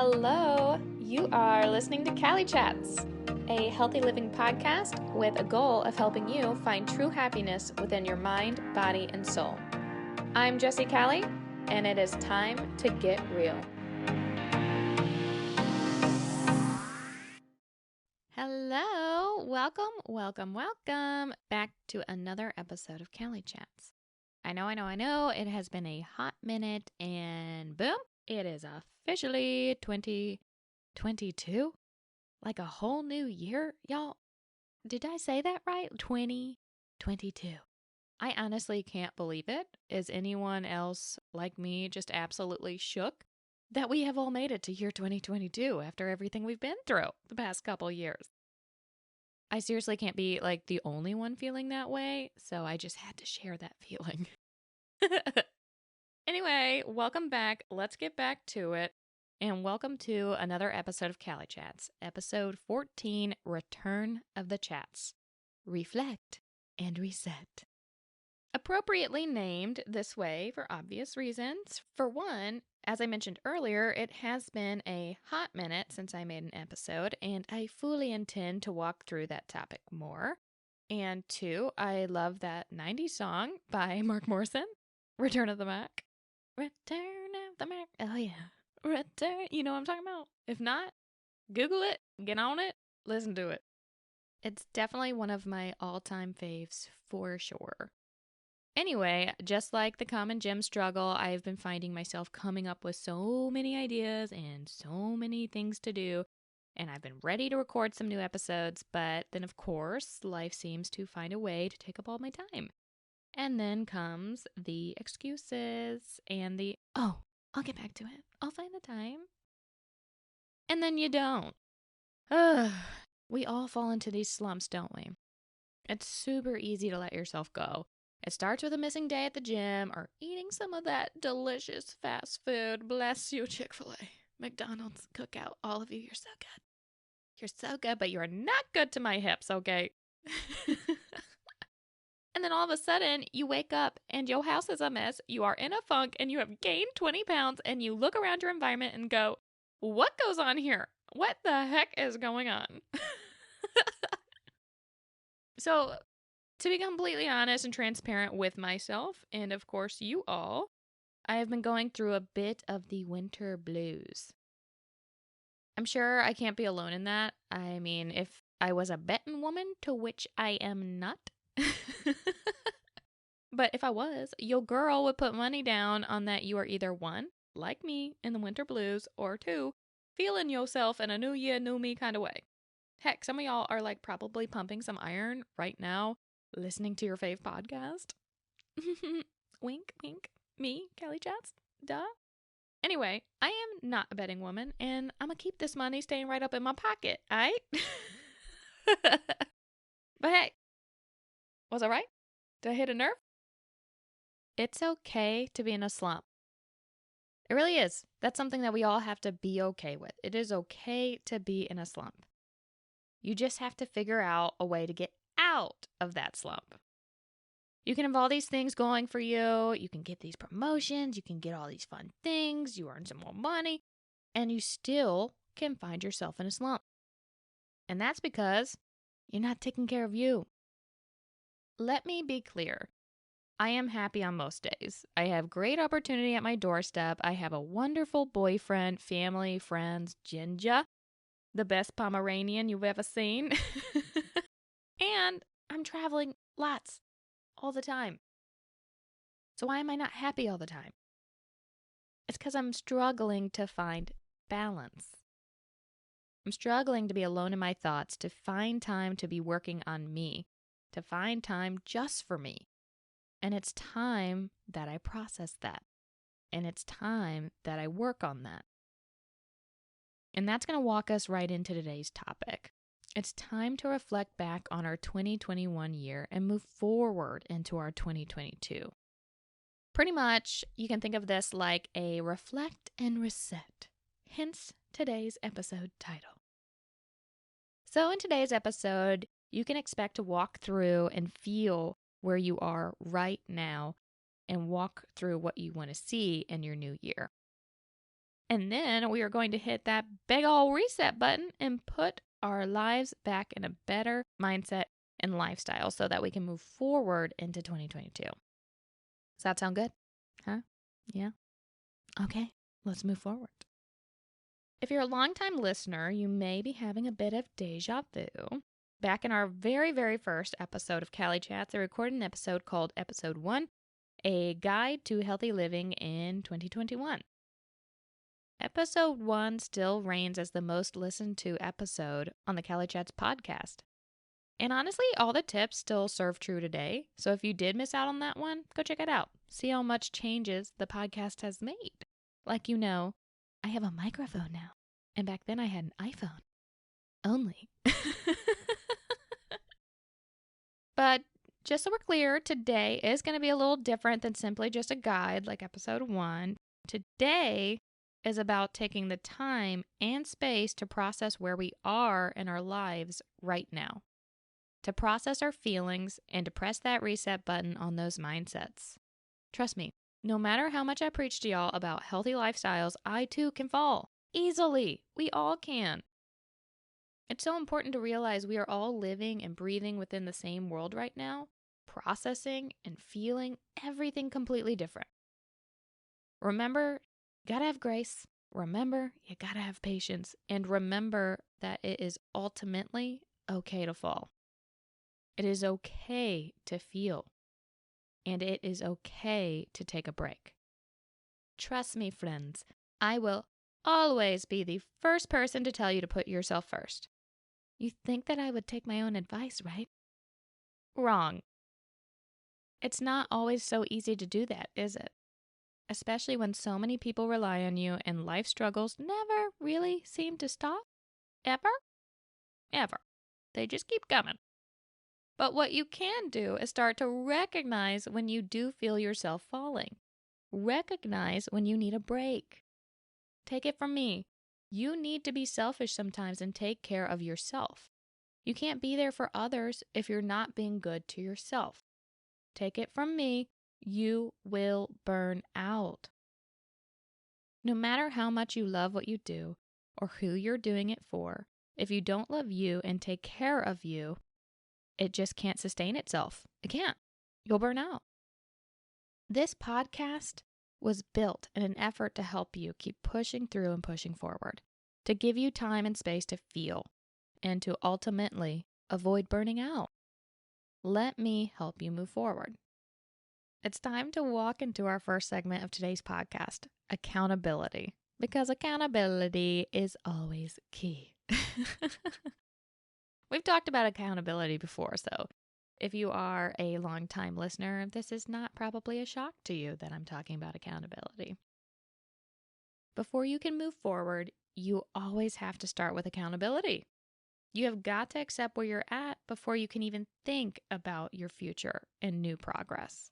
Hello, you are listening to Cali Chats, a healthy living podcast with a goal of helping you find true happiness within your mind, body, and soul. I'm Jessie Cali, and it is time to get real. Hello, welcome back to another episode of Cali Chats. I know, it has been a hot minute, and boom, it is officially 2022. Like a whole new year, y'all. Did I say that right? 2022. I honestly can't believe it. Is anyone else like me just absolutely shook that we have all made it to year 2022 after everything we've been through the past couple years? I seriously can't be like the only one feeling that way, so I just had to share that feeling. Anyway, welcome back. Let's get back to it. And welcome to another episode of Cali Chats, episode 14, Return of the Chats. Reflect and reset. Appropriately named this way for obvious reasons. For one, as I mentioned earlier, it has been a hot minute since I made an episode, and I fully intend to walk through that topic more. And two, I love that 90s song by Mark Morrison, Return of the Mac. Return of the Mac. Oh, yeah. Return. You know what I'm talking about? If not, Google it, get on it, listen to it. It's definitely one of my all-time faves for sure. Anyway, just like the common gym struggle, I've been finding myself coming up with so many ideas and so many things to do, and I've been ready to record some new episodes, but then of course, life seems to find a way to take up all my time. And then comes the excuses and I'll get back to it. I'll find the time. And then you don't. We all fall into these slumps, don't we? It's super easy to let yourself go. It starts with a missing day at the gym or eating some of that delicious fast food. Bless you, Chick-fil-A, McDonald's, Cookout, all of you, you're so good. You're so good, but you're not good to my hips, okay? And then all of a sudden, you wake up and your house is a mess, you are in a funk, and you have gained 20 pounds, and you look around your environment and go, what goes on here? What the heck is going on? So, to be completely honest and transparent with myself, and of course you all, I have been going through a bit of the winter blues. I'm sure I can't be alone in that. I mean, if I was a betting woman, to which I am not. But if I was, your girl would put money down on that you are either one, like me in the winter blues, or two, feeling yourself in a new year, new me kind of way. Heck, some of y'all are like probably pumping some iron right now, listening to your fave podcast. Wink, wink. Me, Cali Chats. Duh. Anyway, I am not a betting woman, and I'm gonna keep this money staying right up in my pocket, aight? But hey, was I right? Did I hit a nerve? It's okay to be in a slump. It really is. That's something that we all have to be okay with. It is okay to be in a slump. You just have to figure out a way to get out of that slump. You can have all these things going for you. You can get these promotions. You can get all these fun things. You earn some more money. And you still can find yourself in a slump. And that's because you're not taking care of you. Let me be clear. I am happy on most days. I have great opportunity at my doorstep. I have a wonderful boyfriend, family, friends, Ginger, the best Pomeranian you've ever seen. And I'm traveling lots, all the time. So why am I not happy all the time? It's because I'm struggling to find balance. I'm struggling to be alone in my thoughts, to find time to be working on me, to find time just for me. And it's time that I process that. And it's time that I work on that. And that's going to walk us right into today's topic. It's time to reflect back on our 2021 year and move forward into our 2022. Pretty much, you can think of this like a reflect and reset, hence today's episode title. So in today's episode, you can expect to walk through and feel where you are right now and walk through what you want to see in your new year. And then we are going to hit that big old reset button and put our lives back in a better mindset and lifestyle so that we can move forward into 2022. Does that sound good? Huh? Yeah? Okay, let's move forward. If you're a longtime listener, you may be having a bit of deja vu. Back in our very, very first episode of Cali Chats, I recorded an episode called Episode 1, A Guide to Healthy Living in 2021. Episode 1 still reigns as the most listened to episode on the Cali Chats podcast. And honestly, all the tips still serve true today. So if you did miss out on that one, go check it out. See how much changes the podcast has made. Like you know, I have a microphone now. And back then I had an iPhone. Only. But just so we're clear, today is going to be a little different than simply just a guide like episode 1. Today is about taking the time and space to process where we are in our lives right now. To process our feelings and to press that reset button on those mindsets. Trust me, no matter how much I preach to y'all about healthy lifestyles, I too can fall. Easily. We all can. It's so important to realize we are all living and breathing within the same world right now, processing and feeling everything completely different. Remember, you gotta have grace. Remember, you gotta have patience. And remember that it is ultimately okay to fall. It is okay to feel. And it is okay to take a break. Trust me, friends, I will always be the first person to tell you to put yourself first. You think that I would take my own advice, right? Wrong. It's not always so easy to do that, is it? Especially when so many people rely on you and life struggles never really seem to stop. Ever? Ever. They just keep coming. But what you can do is start to recognize when you do feel yourself falling. Recognize when you need a break. Take it from me. You need to be selfish sometimes and take care of yourself. You can't be there for others if you're not being good to yourself. Take it from me, you will burn out. No matter how much you love what you do or who you're doing it for, if you don't love you and take care of you, it just can't sustain itself. It can't. You'll burn out. This podcast was built in an effort to help you keep pushing through and pushing forward, to give you time and space to feel, and to ultimately avoid burning out. Let me help you move forward. It's time to walk into our first segment of today's podcast, accountability, because accountability is always key. We've talked about accountability before, so if you are a longtime listener, this is not probably a shock to you that I'm talking about accountability. Before you can move forward, you always have to start with accountability. You have got to accept where you're at before you can even think about your future and new progress.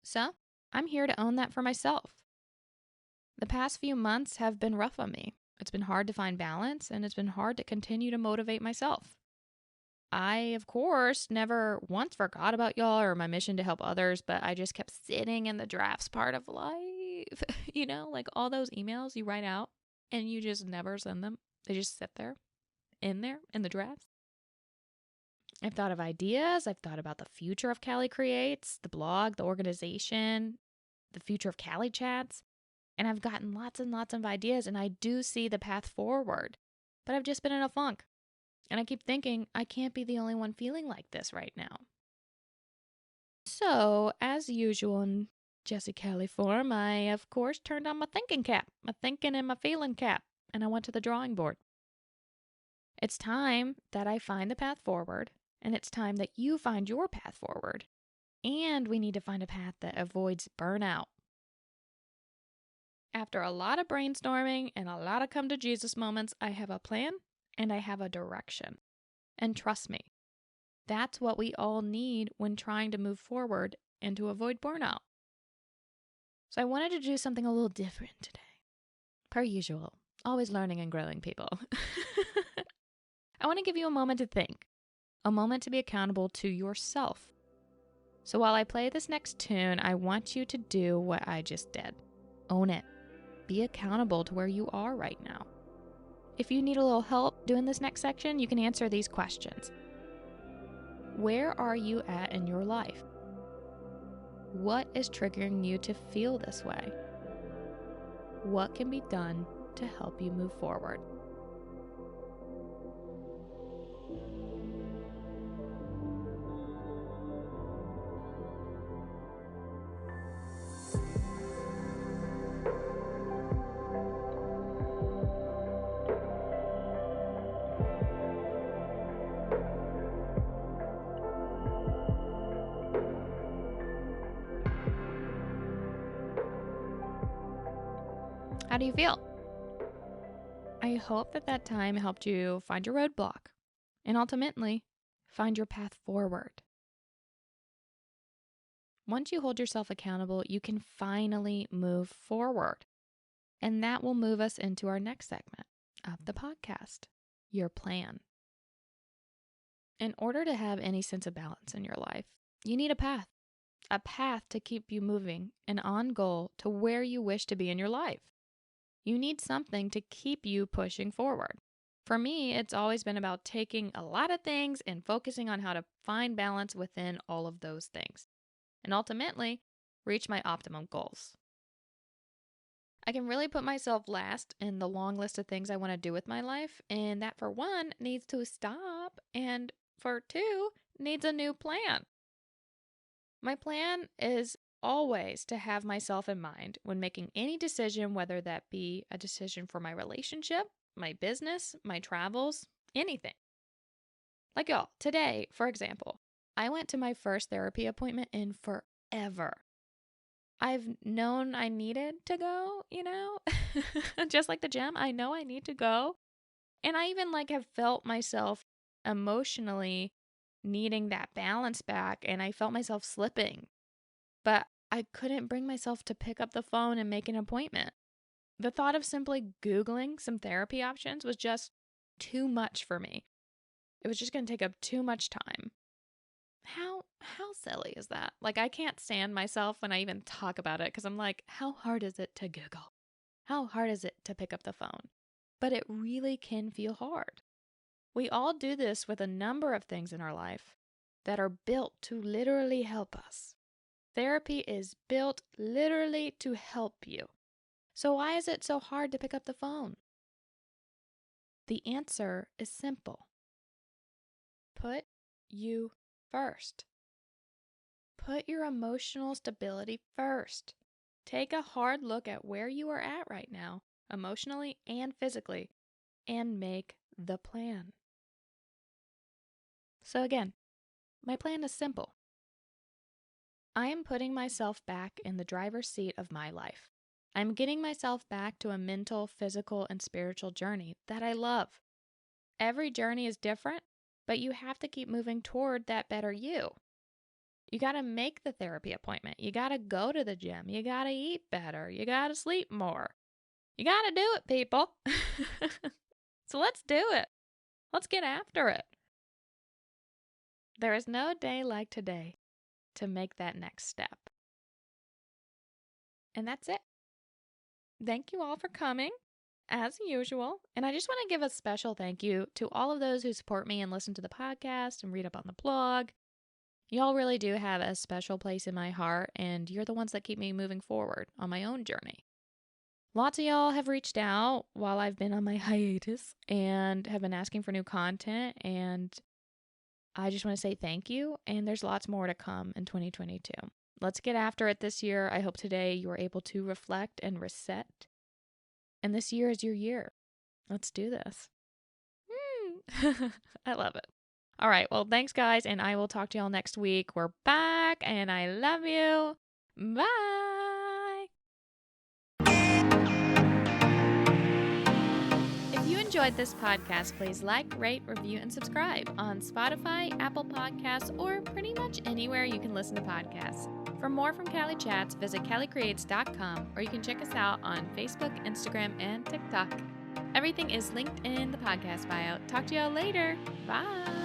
So, I'm here to own that for myself. The past few months have been rough on me. It's been hard to find balance, and it's been hard to continue to motivate myself. I, of course, never once forgot about y'all or my mission to help others, but I just kept sitting in the drafts part of life. You know, like all those emails you write out and you just never send them. They just sit there in the drafts. I've thought of ideas. I've thought about the future of Cali Creates, the blog, the organization, the future of Cali Chats. And I've gotten lots and lots of ideas, and I do see the path forward. But I've just been in a funk. And I keep thinking, I can't be the only one feeling like this right now. So, as usual in Jessie Cali form, I, of course, turned on my thinking cap, my thinking and my feeling cap, and I went to the drawing board. It's time that I find the path forward, and it's time that you find your path forward. And we need to find a path that avoids burnout. After a lot of brainstorming and a lot of come to Jesus moments, I have a plan and I have a direction. And trust me, that's what we all need when trying to move forward and to avoid burnout. So I wanted to do something a little different today. Per usual, always learning and growing, people. I want to give you a moment to think, a moment to be accountable to yourself. So while I play this next tune, I want you to do what I just did. Own it. be accountable to where you are right now. If you need a little help doing this next section, you can answer these questions. Where are you at in your life? What is triggering you to feel this way? What can be done to help you move forward? How do you feel? I hope that time helped you find your roadblock and ultimately find your path forward. Once you hold yourself accountable, you can finally move forward. And that will move us into our next segment of the podcast, your plan. In order to have any sense of balance in your life, you need a path to keep you moving and on goal to where you wish to be in your life. You need something to keep you pushing forward. For me, it's always been about taking a lot of things and focusing on how to find balance within all of those things, and ultimately reach my optimum goals. I can really put myself last in the long list of things I want to do with my life, and that for one needs to stop, and for two needs a new plan. My plan is always to have myself in mind when making any decision, whether that be a decision for my relationship, my business, my travels, anything. Like y'all, today, for example, I went to my first therapy appointment in forever. I've known I needed to go, just like the gym, I know I need to go. And I even have felt myself emotionally needing that balance back, and I felt myself slipping. But I couldn't bring myself to pick up the phone and make an appointment. The thought of simply Googling some therapy options was just too much for me. It was just going to take up too much time. How silly is that? I can't stand myself when I even talk about it because I'm like, how hard is it to Google? How hard is it to pick up the phone? But it really can feel hard. We all do this with a number of things in our life that are built to literally help us. Therapy is built literally to help you. So why is it so hard to pick up the phone? The answer is simple. Put you first. Put your emotional stability first. Take a hard look at where you are at right now, emotionally and physically, and make the plan. So again, my plan is simple. I am putting myself back in the driver's seat of my life. I'm getting myself back to a mental, physical, and spiritual journey that I love. Every journey is different, but you have to keep moving toward that better you. You got to make the therapy appointment. You got to go to the gym. You got to eat better. You got to sleep more. You got to do it, people. So let's do it. Let's get after it. There is no day like today to make that next step. And that's it. Thank you all for coming, as usual. And I just want to give a special thank you to all of those who support me and listen to the podcast and read up on the blog. Y'all really do have a special place in my heart, and you're the ones that keep me moving forward on my own journey. Lots of y'all have reached out while I've been on my hiatus and have been asking for new content, and I just want to say thank you, and there's lots more to come in 2022. Let's get after it this year. I hope today you are able to reflect and reset, and this year is your year. Let's do this. I love it. All right, well, thanks, guys, and I will talk to y'all next week. We're back, and I love you. Bye. If you enjoyed this podcast, please like, rate, review, and subscribe on Spotify, Apple Podcasts, or pretty much anywhere you can listen to podcasts. For more from Cali Chats, visit CaliCreates.com, or you can check us out on Facebook, Instagram, and TikTok. Everything is linked in the podcast bio. Talk to y'all later. Bye.